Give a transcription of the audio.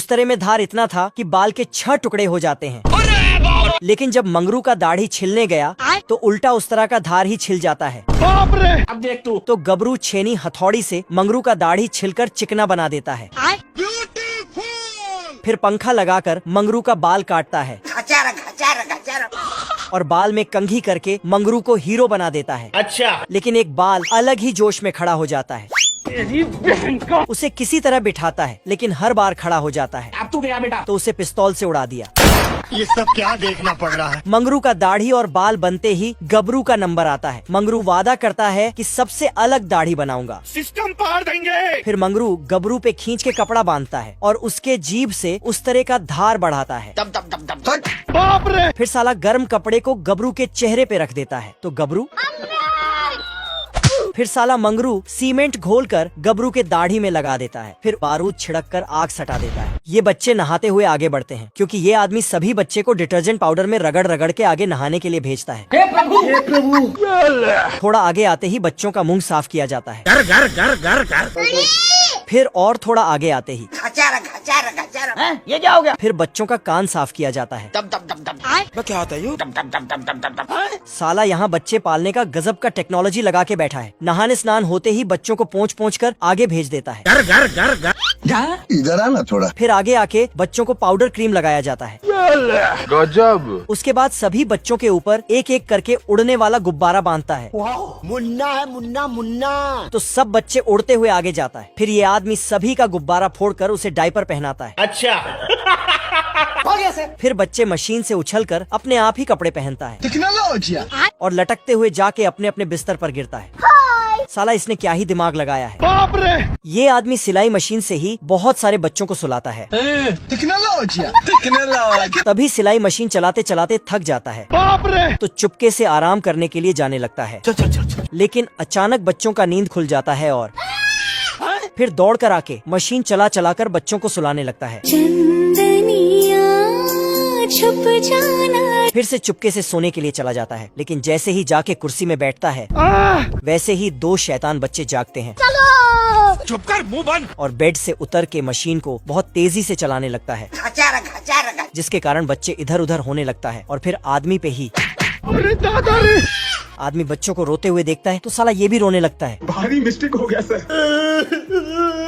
उस तरह में धार इतना था कि बाल के 6 टुकड़े हो जाते हैं। लेकिन जब मंगरू का दाढ़ी छिलने गया तो उल्टा उस तरह का धार ही छिल जाता है। बाप रे! अब देख तू। तो गबरू छेनी हथौड़ी से मंगरू का दाढ़ी छिलकर चिकना बना देता है। फिर पंखा लगाकर मंगरू का बाल काटता है और बाल में कंघी करके मंगरू को हीरो बना देता है। अच्छा। लेकिन एक बाल अलग ही जोश में खड़ा हो जाता है। उसे किसी तरह बिठाता है लेकिन हर बार खड़ा हो जाता है। अब तू गया बेटा। तो उसे पिस्तौल से उड़ा दिया। ये सब क्या देखना पड़ रहा है। मंगरू का दाढ़ी और बाल बनते ही गबरू का नंबर आता है। मंगरू वादा करता है कि सबसे अलग दाढ़ी बनाऊंगा। सिस्टम पार देंगे। फिर मंगरू गबरू पे खींच के कपड़ा बांधता है और उसके जीभ से उस तरह का धार बढ़ाता है। दब दब दब दब। बाप रे! फिर साला गर्म कपड़े को गबरू के चेहरे पे रख देता है तो गबरू। फिर साला मंगरू सीमेंट घोलकर गबरू के दाढ़ी में लगा देता है। फिर बारूद छिड़क कर आग सटा देता है। ये बच्चे नहाते हुए आगे बढ़ते हैं क्योंकि ये आदमी सभी बच्चे को डिटर्जेंट पाउडर में रगड़ रगड़ के आगे नहाने के लिए भेजता है। हे प्रभु! हे प्रभु! थोड़ा आगे आते ही बच्चों का मुंह साफ किया जाता है। घर घर घर घर घर। फिर और थोड़ा आगे आते ही ये क्या हो गया? फिर बच्चों का कान साफ किया जाता है। दब दब दब दब। क्या होता है यू? दब दब दब दब दब दब दब। साला यहाँ बच्चे पालने का गजब का टेक्नोलॉजी लगा के बैठा है। नहाने स्नान होते ही बच्चों को पोंछ कर आगे भेज देता है। घर घर घर घर। इधर आना थोड़ा। फिर आगे आके बच्चों को पाउडर क्रीम लगाया जाता है। गजब। उसके बाद सभी बच्चों के ऊपर एक एक करके उड़ने वाला गुब्बारा बांधता है। मुन्ना है मुन्ना मुन्ना। तो सब बच्चे उड़ते हुए आगे जाता है। फिर ये आदमी सभी का गुब्बारा फोड़कर उसे डायपर पहनाता है। अच्छा। हो गया सर। फिर बच्चे मशीन से उछलकर अपने आप ही कपड़े पहनता है टेक्नोलॉजी। और लटकते हुए जाके अपने अपने बिस्तर पर गिरता है। साला इसने क्या ही दिमाग लगाया है। बाप रे! ये आदमी सिलाई मशीन से ही बहुत सारे बच्चों को सुलाता है। टेक्नोलॉजी। टेक्नोलॉजी। तभी सिलाई मशीन चलाते चलाते थक जाता है बाप रे! तो चुपके से आराम करने के लिए जाने लगता है। लेकिन अचानक बच्चों का नींद खुल जाता है और फिर दौड़ कर आके मशीन चला चला कर बच्चों को सुलाने लगता है। छुप जाना। फिर से चुपके से सोने के लिए चला जाता है। लेकिन जैसे ही जाके कुर्सी में बैठता है वैसे ही 2 शैतान बच्चे जागते हैं। चुप कर, मुंह बंद। और बेड से उतर के मशीन को बहुत तेजी से चलाने लगता है जिसके कारण बच्चे इधर उधर होने लगता है। और फिर आदमी पे ही अरे दादा रे! आदमी बच्चों को रोते हुए देखता है तो साला ये भी रोने लगता है। भारी मिस्टेक हो गया सर।